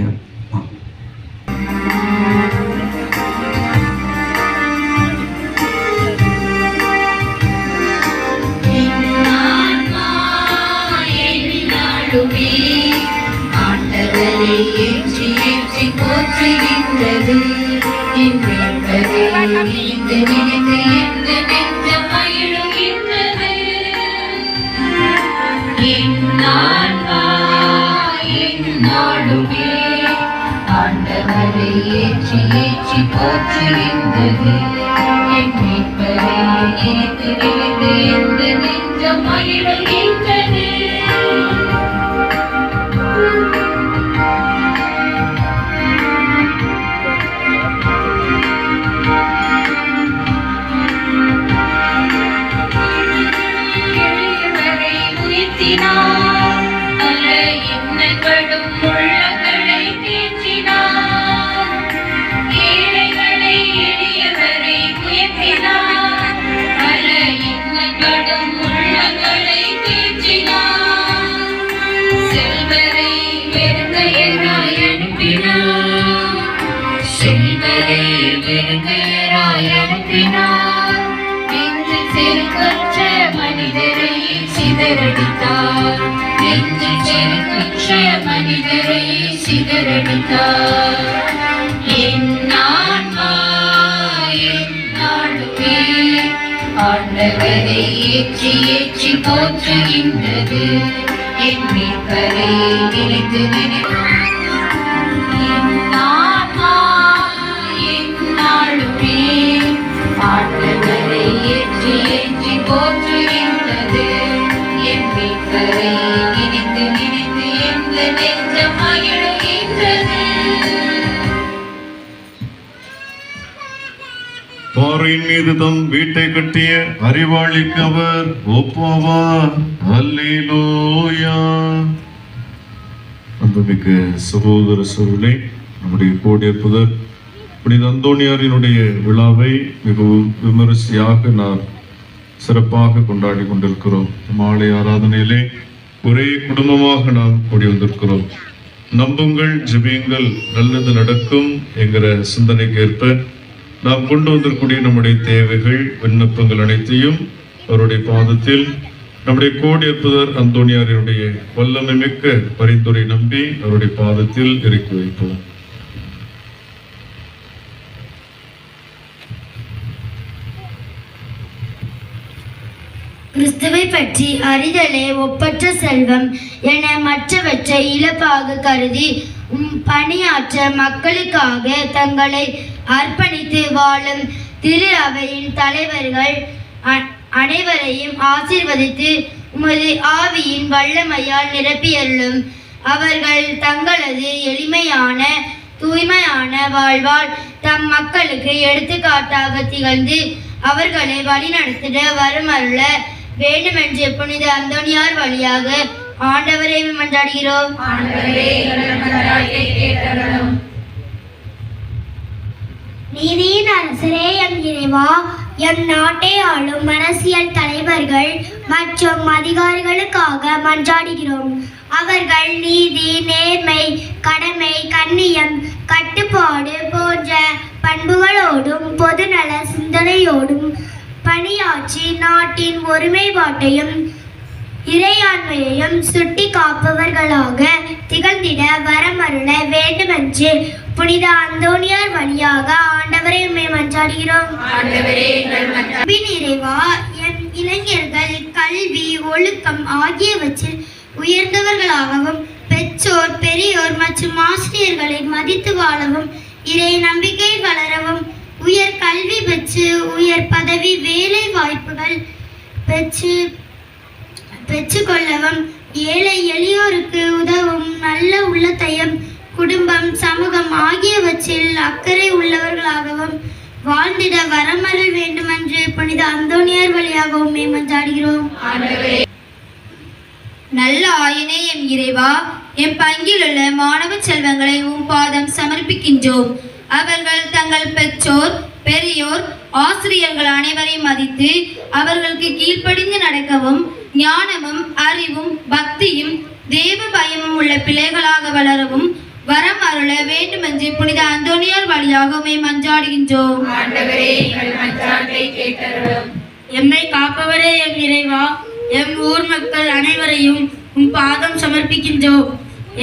ஆண்டவரை ஏற்றி ஏற்றி போற்றுகின்றது. ஆண்டவரை ஏற்றி ஏற்றி போற்றுகின்றது. என் மீட்பரை நினைத்து நினைத்து எந்த நெஞ்சம் மகிழுகின்றது. மனிதரை சிதறடித்தார். என் ஆன்மா என்னாலுமே ஆண்டவரை ஏற்றி ஏற்றி போற்றுகின்றது. என் மீட்பரை நினைத்து நினைத்து என் ஆன்மா என்னாலுமே ஆண்டவரை ஏற்றி ஏற்றி போற்றுகின்றது. என் மீட்பரை நினைத்து நினைத்து எந்த நெஞ்சம் மகிழுகின்றது. பாறையின் மீது தம் வீட்டை கட்டிய அறிவாளிக்கு அவர் ஒப்பாவார். அல்லேலூயா. அன்புமிக்க சகோதர சகோதரர்களே, நம்முடைய கோடி அற்புதர் புனித அந்தோணியாரினுடைய விழாவை மிகவும் விமரிசையாக நாம் சிறப்பாக கொண்டாடி கொண்டிருக்கிறோம். மாலை ஆராதனையிலே ஒரே குடும்பமாக நாம் கூடி வந்திருக்கிறோம். நம்புங்கள், ஜெபியுங்கள், நல்லது நடக்கும் என்கிற சிந்தனைக்கு ஏற்ப நாம் கொண்டு வந்திருக்கூடிய நம்முடைய தேவைகள், விண்ணப்பங்கள் அனைத்தையும் அவருடைய பாதத்தில் நம்முடைய கோடி அற்புதர் அந்தோணியாரினுடைய வல்லமை மிக்க பரிந்துரை நம்பி அவருடைய பாதத்தில் இறக்கி வைப்போம். கிறிஸ்துவை பற்றி அறிதலே ஒப்பற்ற செல்வம் என மற்றவற்றை இழப்பாக கருதி பணியாற்ற மக்களுக்காக தங்களை அர்ப்பணித்து வாழும் திரு அவையின் தலைவர்கள் அனைவரையும் ஆசீர்வதித்து உமது ஆவியின் வல்லமையால் நிரப்பியருளும். அவர்கள் தங்களது எளிமையான தூய்மையான வாழ்வால் தம் மக்களுக்கு எடுத்துக்காட்டாக திகழ்ந்து அவர்களை வழிநடத்திட வருமருள வேண்டுமென்று புனித அந்தோணியார் வழியாக ஆண்டவரை மன்றாடுகிறோம். நீதியின் அரசரே எம் இறைவா, எம் நாட்டை ஆளும் அரசியல் தலைவர்கள் மற்றும் அதிகாரிகளுக்காக மன்றாடுகிறோம். அவர்கள் நீதி, நேர்மை, கடமை, கண்ணியம், கட்டுப்பாடு போன்ற பண்புகளோடும் பொதுநல சிந்தனையோடும் பணியாற்றி நாட்டின் ஒருமைப்பாட்டையும் இறையாண்மையையும் சுட்டி காப்பவர்களாக திகழ்ந்திட வரமருள வேண்டுமென்று புனித அந்தோணியார் வழியாக ஆண்டவரை உம்மை மன்றாடுகிறோம். அன்பின் இறைவா, என் இளைஞர்கள் கல்வி, ஒழுக்கம் ஆகியவற்றில் உயர்ந்தவர்களாகவும் பெற்றோர், பெரியோர் மற்றும் ஆசிரியர்களை மதித்து வாழவும், இறை நம்பிக்கை வளரவும், உயர் கல்வி பெற்று உயர் பதவி வேலை வாய்ப்புகள் பெற்றுக்கொள்ளவும், ஏழை எளியோருக்கு உதவும் நல்ல உள்ளத்தையும் குடும்பம், சமூகம் ஆகியவற்றில் அக்கறை உள்ளவர்களாகவும் வாழ்ந்திட வரமருள் வேண்டுமென்று புனித அந்தோணியார் வழியாக உம்மை மன்றாடுகிறோம். நல்ல ஆயனே என் இறைவா, என் பங்கில் உள்ள மாணவ செல்வங்களை உம் பாதம் சமர்ப்பிக்கின்றோம். அவர்கள் தங்கள் பெற்றோர், பெரியோர், ஆசிரியர்கள் அனைவரையும் மதித்து அவர்களுக்கு கீழ்ப்படிந்து நடக்கவும், ஞானமும் அறிவும் பக்தியும் தேவ பயமும் உள்ள பிள்ளைகளாக வளரவும் வரம் அருள வேண்டுமென்று புனித அந்தோணியார் வழியாக உம்மை மன்றாடுகின்றோம். எம்மை காப்பவரே எம் இறைவா, எம் ஊர் மக்கள் அனைவரையும் உம் பாதம் சமர்ப்பிக்கின்றோம்.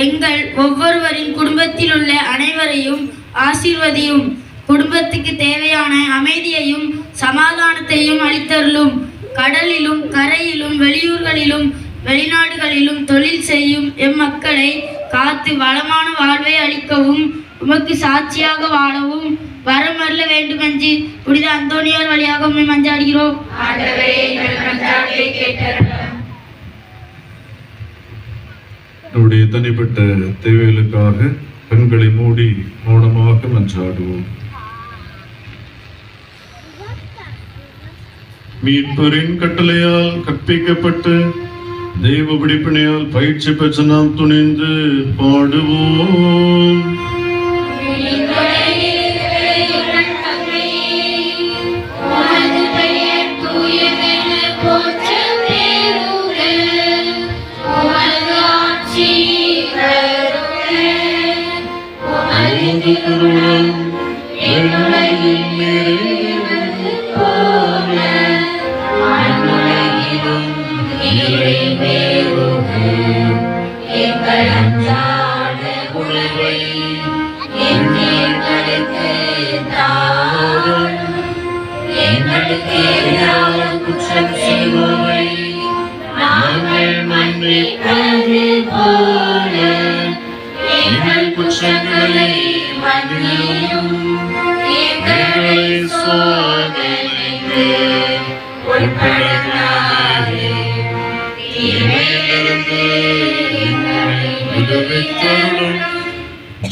எங்கள் ஒவ்வொருவரின் குடும்பத்தில் உள்ள அனைவரையும் ஆசீர்வதியும். குடும்பத்துக்கு தேவையான அமைதியையும் சமாதானத்தையும் அளித்தருளும். கடலிலும் கரையிலும் வெளியூர்களிலும் வெளிநாடுகளிலும் தொழில் செய்யும் எம் மக்களை காத்து வளமான வாழ்வை அளிக்கவும், உமக்கு சாட்சியாக வாழவும் வரமருள வேண்டுமென்று புனித அந்தோணியார் வழியாக உம்மை மன்றாடுகிறோம். நம்முடைய தனிப்பட்ட தேவைகளுக்காக கண்களை மூடி மௌனமாக மன்றாடுவோம். மீட்பரின் கட்டளையால் கற்பிக்கப்பட்டு தெய்வ பிடிப்பினையால் பயிற்சி பெற்ற நாம் துணிந்து பாடுவோம்.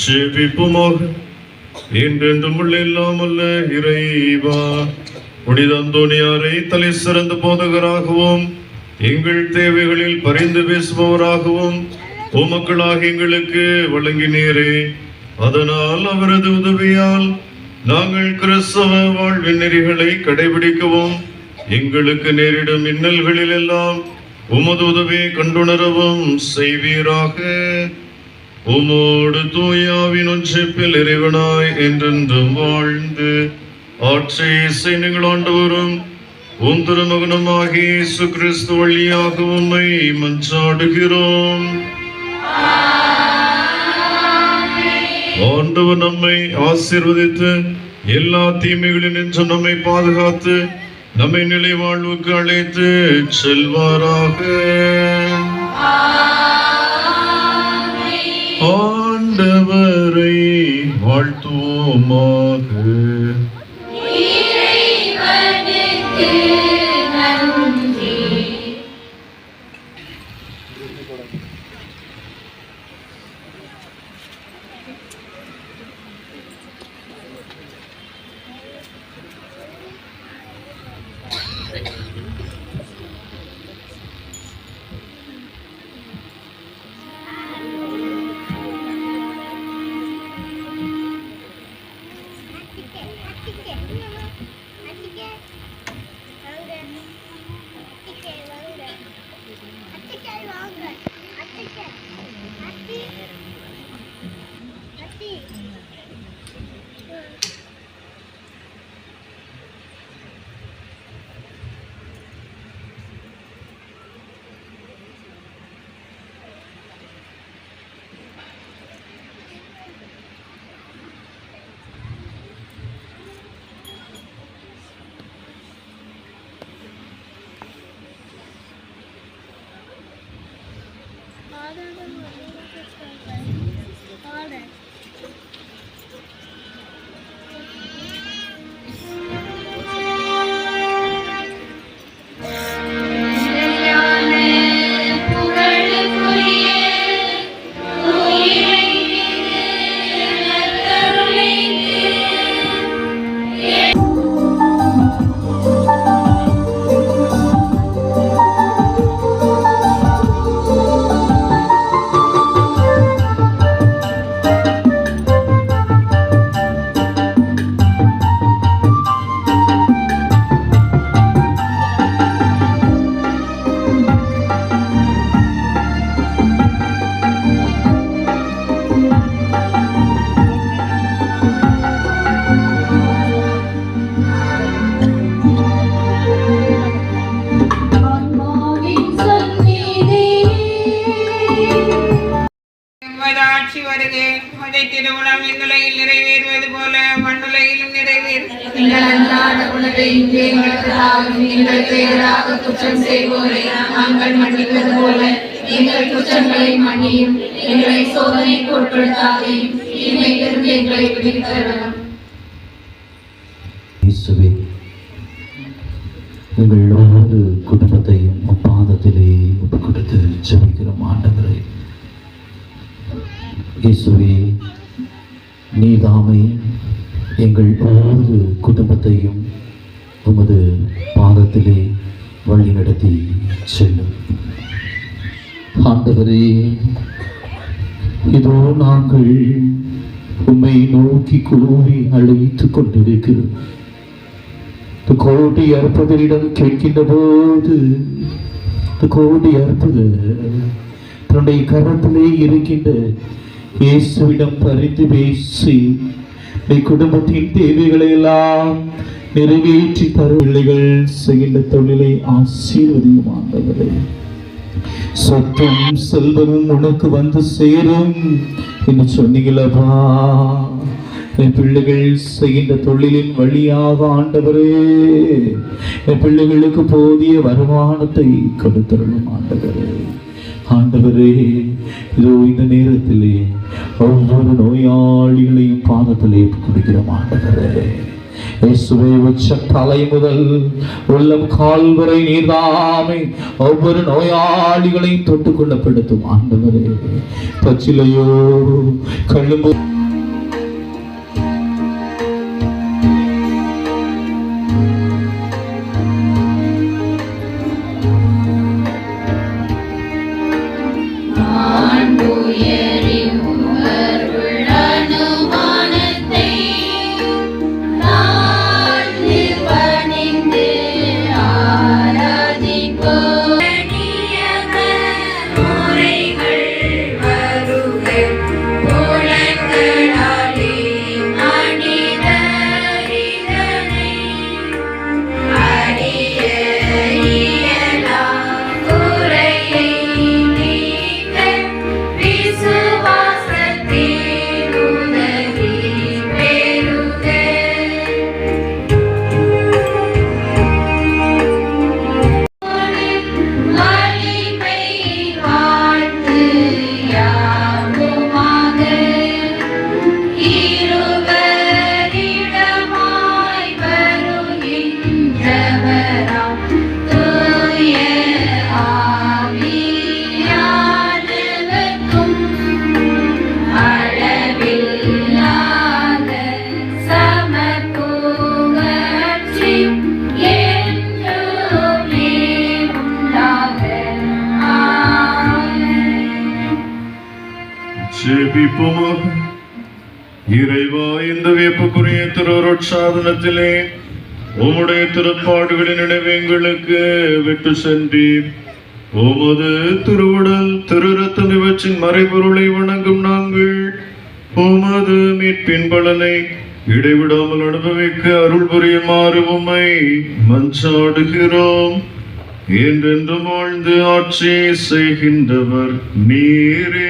ஜெபிப்போமாக. என்றென்றும் உள்ள இல்லாமல்ல இறைவா, புனித அந்தோணியாரை தலை சிறந்த போதகராகவும் எங்கள் தேவைகளில் பரிந்து பேசுபவராகவும் உமக்களாக எங்களுக்கு வழங்கினீரே. அதனால் அவரது உதவியால் நாங்கள் கிறிஸ்தவ வாழ்வின் நெறிகளை கடைபிடிக்கவும், எங்களுக்கு நேரிடும் இன்னல்களில் எல்லாம் உமது உதவியை கண்டுணரவும் செய்வீராக. உமோடு தூயாவின் ஒன்றிப்பில் இறைவனாய் என்றென்றும் வாழ்ந்து ஆட்சி செய்யுங்கள் ஆண்டவரும் உம் திருமகனுமாகிய இயேசு கிறிஸ்து வழியாக உம்மை மன்றாடுகிறோம். ஆண்டவர் நம்மை ஆசீர்வதித்து எல்லா தீமைகளில் நின்று நம்மை பாதுகாத்து நம்மை நிலை வாழ்வுக்கு அழைத்து செல்வாராக. ஆண்டவரை வாழ்த்துவோமாக. ஆட்சி வருக. உமது திருவுளம் விண்ணுலகில் நிறைவேறுவது போல மண்ணுலகிலும் நிறைவேறும். எங்கள் அன்றாட உணவை இன்று எங்களுக்கு தாரும். எங்களுக்கு எதிராக குற்றம் செய்வோரை நாங்கள் மன்னிப்பது போல எங்கள் குற்றங்களை மன்னியும். எங்களை சோதனைக்கு உட்படுத்தாதையும் தீமையிலிருந்து எங்களை விடுவித்தரலாம். இயேசுவே, எங்கள் ஒவ்வொரு குடும்பத்தையும் பாதத்திலே ஒப்புக் கொடுத்து ஜெபிக்கிறோம். ஆண்டவரே இயேசுவே, நீதாமே எங்கள் ஒவ்வொரு குடும்பத்தையும் உமது பாதத்திலே வழி நடத்தி செல்லும். ஆண்டவரே, இதோ நாங்கள் உம்மை நோக்கி கூறி அழைத்துக் கொண்டிருக்கிறோம். கோடி அற்புதரிடம் கேட்கின்ற போது கோடி அற்புதர் தன்னுடைய கரத்திலே இருக்கின்ற இயேசுவிடம் பரிந்து பேசி குடும்பத்தின் தேவைகளை எல்லாம் நிறைவேற்றி தருவில்லைகள் செய்கின்ற தொழிலை ஆசீர்வதியும். ஆண்டவரே, சொத்தும் செல்வமும் உனக்கு வந்து சேரும் என்று சொன்னீங்களப்பா. என் பிள்ளைகள் செய்கின்ற தொழிலின் வழியாக ஆண்டவரே என் பிள்ளைகளுக்கு போதிய வருமானத்தை கொடுத்தருளும். ஆண்டவரே, ஆண்டவரே, இதோ இந்த நேரத்திலே ஒவ்வொரு நோயாளிகளையும் பாதத்திலே கொடுக்கிறோம். ஆண்டவரே இயேசுவே, உச்ச தலை முதல் உள்ளம் கால் வரை நீர்தாமே ஒவ்வொரு நோயாளிகளையும் தொட்டுக் கொள்ளப்படுத்தும். ஆண்டவரே, பச்சிலையோ கழும்பு ஜெபிப்போமாக. இறைவா, இந்த வியப்புக்குரிய திருவருட்சாதனத்திலே உம்முடைய திருப்பாடுகளின் நினைவு எங்களுக்கு விட்டு சென்றீர். உமது திருவுடல் திரு ரத்தம் இவற்றின் மறைபொருளை வணங்கும் நாங்கள் உமது மீட்பின் பலனை இடைவிடாமல் அனுபவிக்க அருள் புரியுமாறு உம்மை மன்றாடுகிறோம். என்றென்றும் வாழ்ந்து ஆட்சி செய்கின்றவர் நீரே.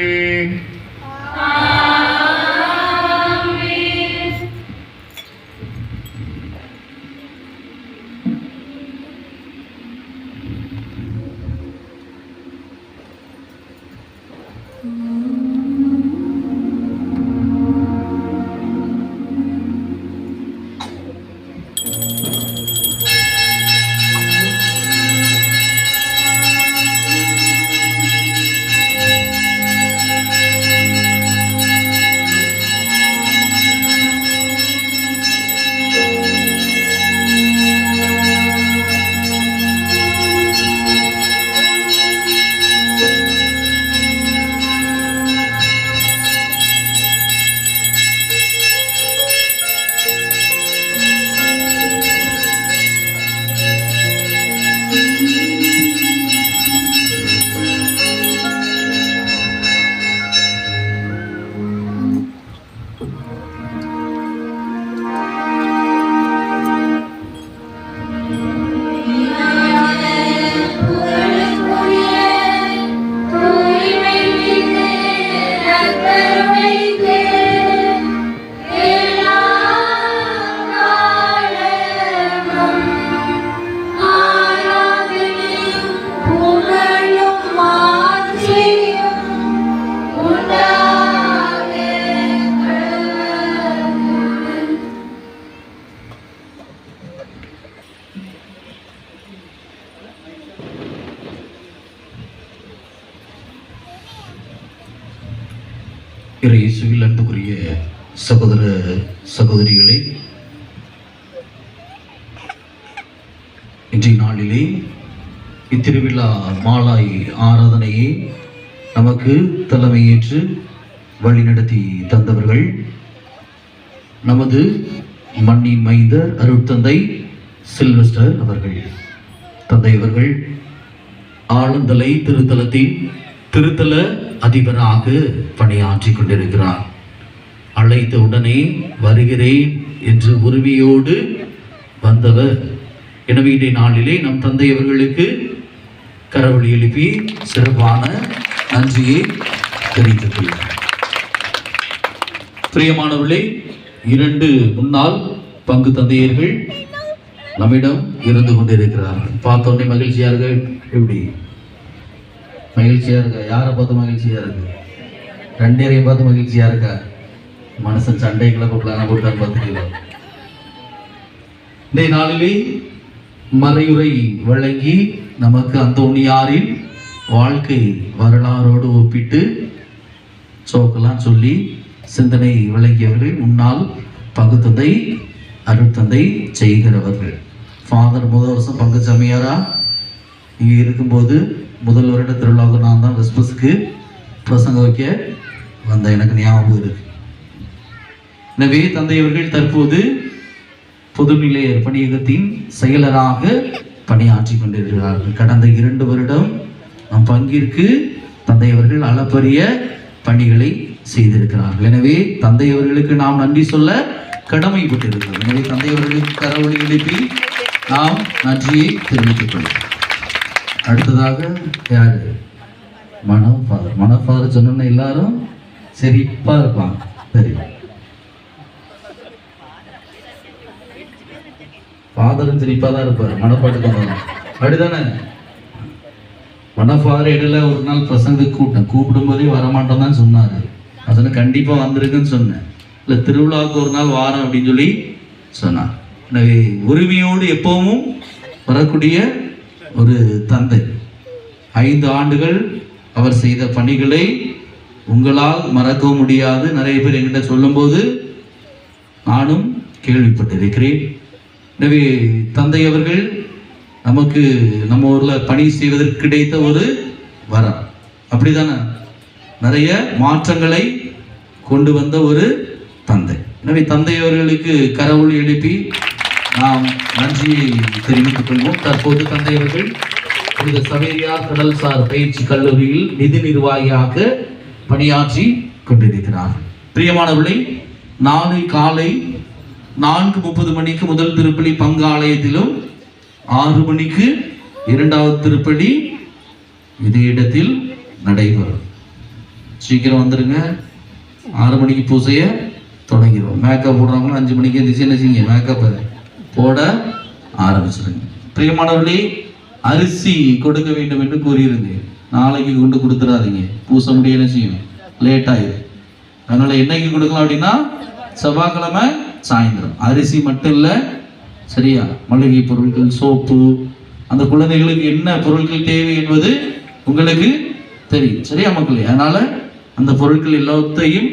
இயேசுவில் அன்புக்குரிய சகோதர சகோதரிகளே, இன்றைய நாளிலே இத்திருவிழா மாலாய் ஆராதனையை நமக்கு தலைமையேற்று வழிநடத்தி தந்தவர்கள் நமது மண்ணின் மைந்தர் அருட்தந்தை சில்வஸ்டர் அவர்கள். தந்தை அவர்கள் ஆலந்தலை திருத்தலத்தின் திருத்தல அதிபராக பணியாற்றி கொண்டிருக்கிறார். அழைத்த உடனே வருகிறேன் என்று உரிமையோடு வந்தவர். எனவே இன்றைய நாளிலே நம் தந்தை அவர்களுக்கு கரவொலி எழுப்பி சிறப்பான நன்றியை தெரிவித்துக் கொள்கிறார். பிரியமானவர்களே, 2 முன்னாள் பங்கு தந்தையர்கள் நம்மிடம் இருந்து கொண்டிருக்கிறார்கள். பார்த்தோன்னே மகிழ்ச்சியா இருக்கு. எப்படி மகிழ்ச்சியா இருக்கா? யாரை பார்த்து மகிழ்ச்சியா இருக்கு? 2 பேரையும் பார்த்து மகிழ்ச்சியா இருக்கா? மனுஷன் சண்டைகளை போட்டுலாம் போட்டான்னு பார்த்துக்கலாம். இந்த நாளிலே மறையுரை வழங்கி நமக்கு அந்தோணியாரின் வாழ்க்கை வரலாறோடு ஒப்பிட்டு சோக்கெல்லாம் சொல்லி சிந்தனை வழங்கியவர்கள் முன்னாள் பங்குத்தந்தை அருட்தந்தை செய்கிறவர்கள். ஃபாதர் முதல் வருஷம் பங்கு சமையாரா இங்கே இருக்கும்போது முதல் வருட திருவிழாவுக்கு நான் தான் வெஸ்பஸ்க்கு பிரசங்க வைக்க வந்த எனக்கு ஞாபகம் இருக்கு. எனவே தந்தையவர்கள் தற்போது பொதுநிலையர் பணியகத்தின் செயலராக பணியாற்றி கொண்டிருக்கிறார்கள். கடந்த 2 வருடம் நம் பங்கிற்கு தந்தையவர்கள் அளப்பரிய பணிகளை செய்திருக்கிறார்கள். எனவே தந்தையவர்களுக்கு நாம் நன்றி சொல்ல கடமைப்பட்டிருக்கிறோம். எனவே தந்தையவர்களுக்கு கரவொலி எழுப்பி நாம் நன்றியை தெரிவித்துக் கொள்வோம். அடுத்ததாக யாரு? மனோஃபாதர் சொன்ன எல்லாரும் சிரிப்பா இருப்பாங்க. சரி, ஃபாதரும் சிரிப்பா தான் இருப்பார். மனப்பாட்டுக்கு வந்தோம் அப்படிதானே? மனோஃபாதர் இடையில ஒரு நாள் பிரசங்க கூப்பிடும் போதே வரமாட்டோம் தான் சொன்னாரு. அதனால கண்டிப்பா வந்திருக்குன்னு சொன்னேன். இல்லை திருவிழாவுக்கு ஒரு நாள் வாரம் அப்படின்னு சொல்லி சொன்னார். எனவே உரிமையோடு எப்பவும் வரக்கூடிய ஒரு தந்தை. 5 ஆண்டுகள் அவர் செய்த பணிகளை உங்களால் மறக்க முடியாது. நிறைய பேர் என்கிட்ட சொல்லும்போது நானும் கேள்விப்பட்டிருக்கிறேன். எனவே தந்தை அவர்கள் நமக்கு நம்ம ஊர்ல பணி செய்வதற்கு கிடைத்த ஒரு வரம். அப்படிதானே? நிறைய மாற்றங்களை கொண்டு வந்த ஒரு தந்தை. எனவே தந்தை அவர்களுக்கு கரவொலி எழுப்பி நாம் நன்றியை தெரிவித்துக் கொள்வோம். தற்போது தந்தை அவர்கள் புனித சவேரியார் கடல்சார் பயிற்சி கல்லூரியில் நிதி நிர்வாகியாக பணியாற்றி கொண்டிருக்கிறார். பிரியமானவர்களே, நாளை காலை 4:30 மணிக்கு முதல் திருப்பலி பங்கு ஆலயத்திலும், 6 மணிக்கு 2வது திருப்பலி இதே இடத்தில் நடைபெறும். சீக்கிரம் வந்துருங்க. 6 மணிக்கு பூசைய தொடங்கிடுவோம். மேக்கப் போடுறவங்க 5 மணிக்கு எந்திரிச்சு என்ன செய்யுங்க, மேக்கப்பை போட ஆரம்பிச்சிருங்க. பிரியமானவர்களே, அரிசி கொடுக்க வேண்டும் என்று கூறியிருந்தேன். நாளைக்கு கொண்டு கொடுத்துடாதீங்க, பூச முடிய என்ன செய்யும், லேட் ஆயிடும். அதனால என்னைக்கு கொடுக்கலாம் அப்படின்னா செவ்வாய்க்கிழமை சாயந்தரம். அரிசி மட்டும் இல்லை, சரியா, மளிகை பொருட்கள், சோப்பு, அந்த குழந்தைகளுக்கு என்ன பொருட்கள் தேவை என்பது உங்களுக்கு தெரியும், சரியா மக்களே? அதனால அந்த பொருட்கள் எல்லாத்தையும்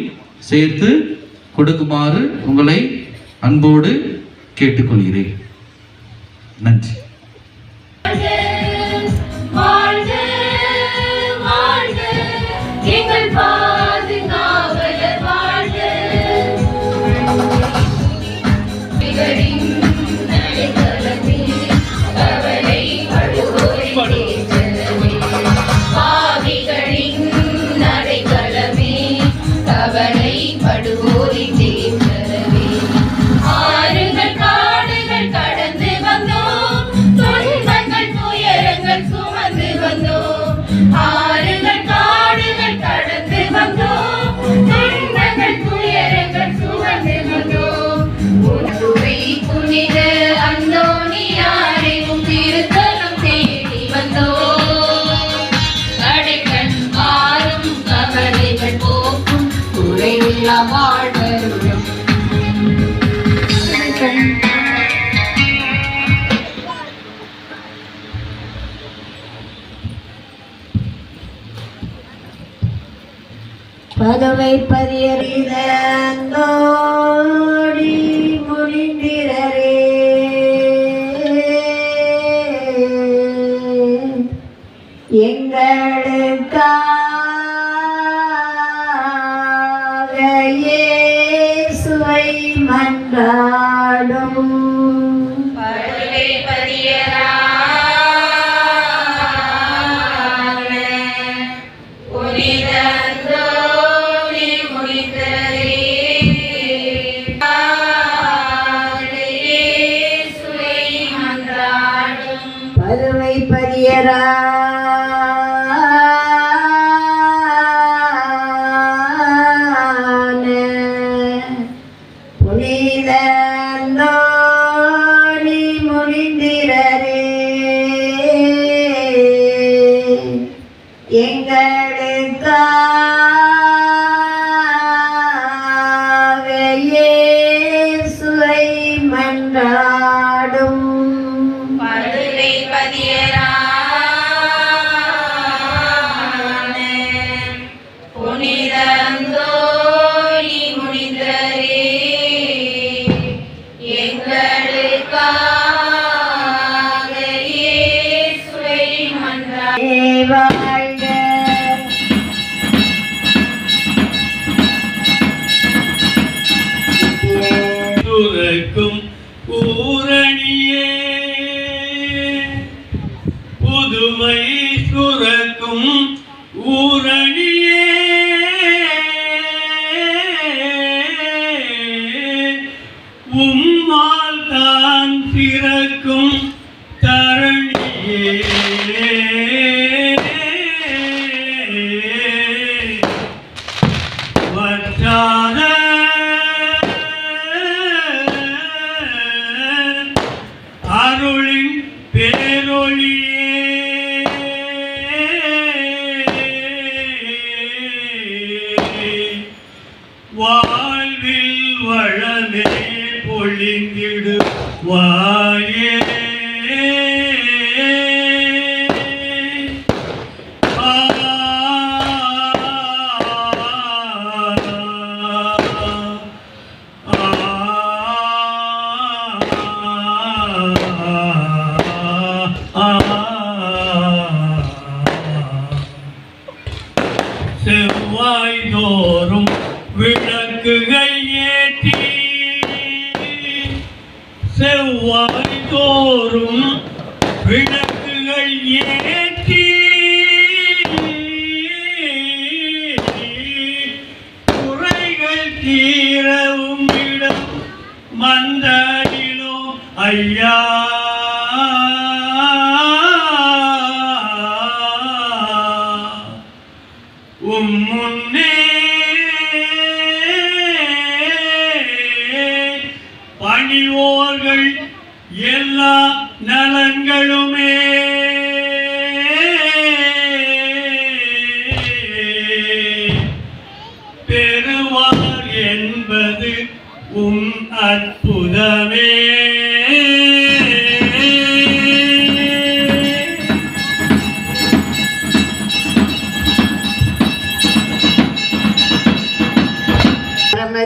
சேர்த்து கொடுக்குமாறு உங்களை அன்போடு கேட்டுக்கொள்கிறேன். நன்றி. ஆறுகள் காடுகள் கடந்து வந்தோம், பதுமை பரியறிந்தோடி முடிந்திரரே எங்களுக்காக இயேசுவை மன்றாடும் பதுமை பதியரான புனித அந்தோணி முடிந்தரே இயேசுவை மன்றாடும் பதுமை பரியரான புனித அந்தோணி முடிந்திரரே எங்களுக்காக இயேசுவை மன்றாடும் பதுமை பதியரான புனித அந்தோணி முடிந்தரே எங்களுக்காக இயேசுவை மன்றாடும் வாழ்க துறக்கும் பூரணியே புதுமை சுரக்கும் ஊரணியே உம்மால் தான் பிறக்கும் தரணியே வற்றாத அருளின் பேரொளியே வாழ்வில் வளமே பொழிந்திடு வாயே செவ்வாய் தோறும் விளக்குகள் ஏற்றி செவ்வாய் தோறும் விளக்குகள் ஏற்றி குறைகள் தீரவும் இடம் மந்தனிலோ ஐயா முன்னே பணிவோர்கள் எல்லா நலன்களுமே பெறுவார் என்பது உம் அற்புதமே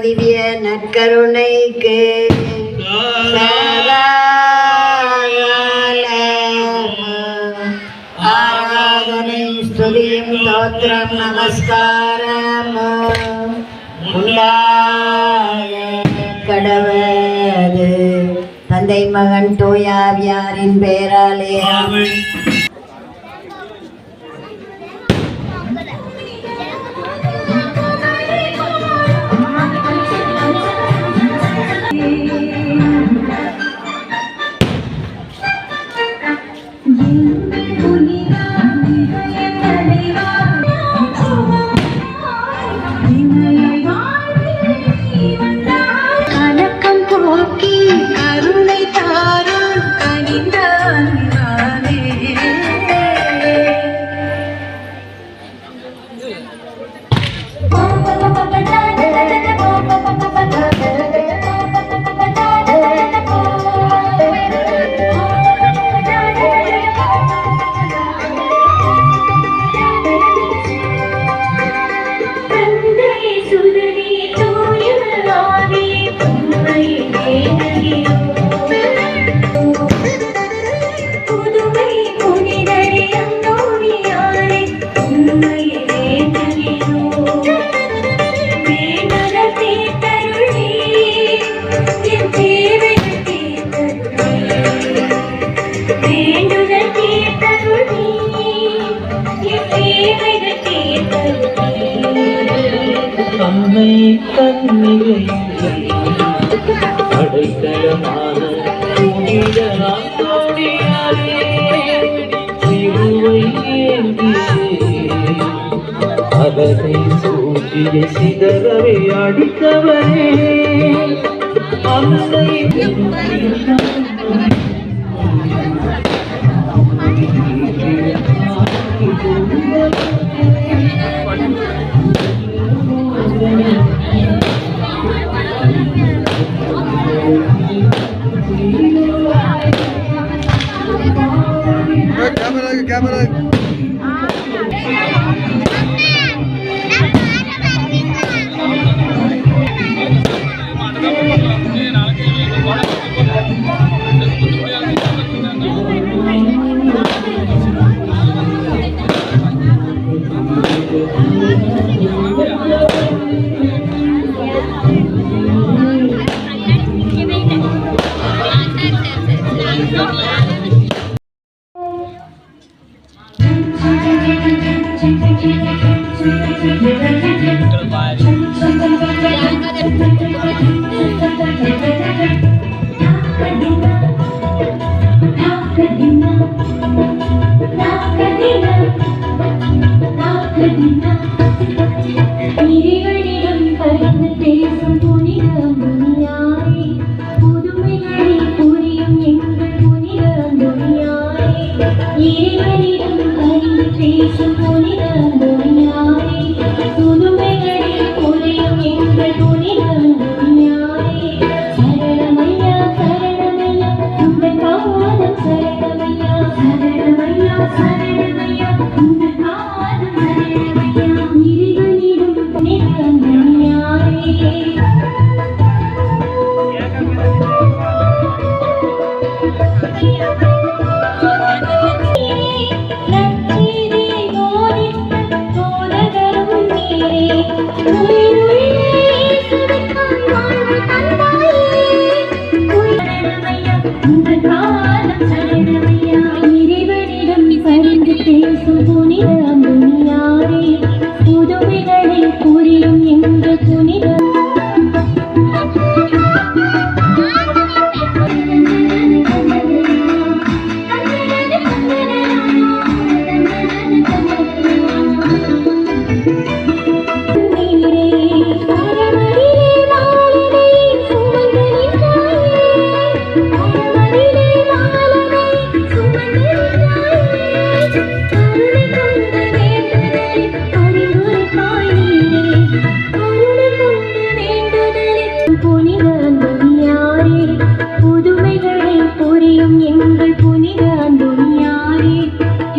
திவ்ய நற்கருணைக்கு ஆராதனை ஸ்துதியும் தோத்திரம் நமஸ்காரம் உண்டாய கடவது தந்தை மகன் தூயாவியாரின் பெயராலே ஆமென். கலக்கம் போக்கி கருணை தாரும் கனிந்தானே தேவைகள் தீர்த்தருளே. அன்னை கன்னிகையே அடைக்கலமான புனித அந்தோணியாரே, சிலுவை ஏந்தியே அகதை சூழ்ச்சியை சிதறவே அடித்தவரே, அன்னை இறைவனிடம் பரிந்து பேசும் புனித அந்தோணியாரே, புதுமைகளை புரியும் எங்கள் புனித அந்தோணியாரே. இறைவனிடம் பரிந்து பேசும் புனித அந்தோணியாரே, புதுமைகளை புரியும் எங்கள் புனித அந்தோணியாரே. சரணமையா சரணமையா உங்கள் பாதம் சரணமையா, சரணமையா சரணமையா உங்கள் பாதம் சரணமையா. இறைவனிடம் புனித அந்தோணியாரே. நற்செய்தியை போதித்த போதகரும் நீரே, உயிருள்ள இயேசுவுக்காய் வாழ்வு தந்தாயே. சரணமையா உங்கள் பாதம் சரணமையா. இறைவனிடம் பரிந்து பேசும் புனித அந்தோணியாரே, புதுமைகளை புரியும் எங்கள் புனித புனித அந்தோணியாரே, புதுமைகளை புரியும் எங்கள் புனித அந்தோணியாரே.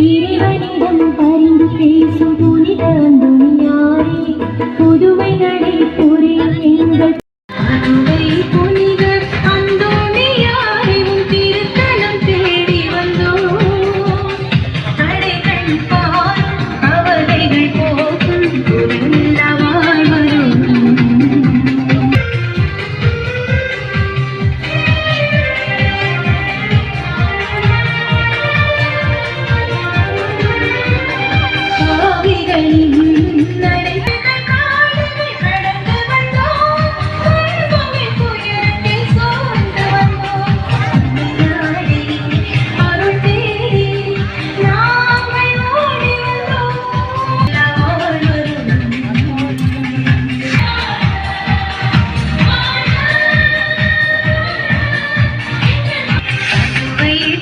இறைவனிடம் பரிந்து பேசும் புனித அந்தோணியாரே, புதுமைகளை புரியும் எங்கள் புனித அந்தோணியாரே. உன் திருத்தலம் தேடி வந்தோம், தடைகள் பாரும் கவலைகள் போக்கும் குறைந்த வாழ்வரும்.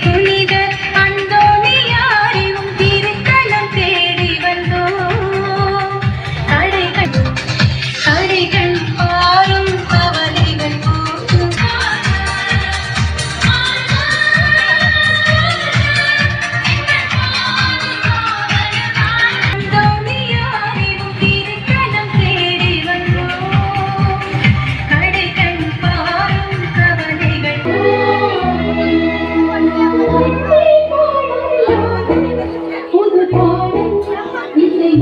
புனித அந்தோணியாரே, உன் திருத்தலம் தேடி வந்தோம், தடைகள் பாரும் கவலைகள் போக்கும். அந்தோணியாரே, உன் திருத்தலம் தேடி வந்தோம், தடைகள் பாரும் கவலைகள் புது பாடல் இல்லை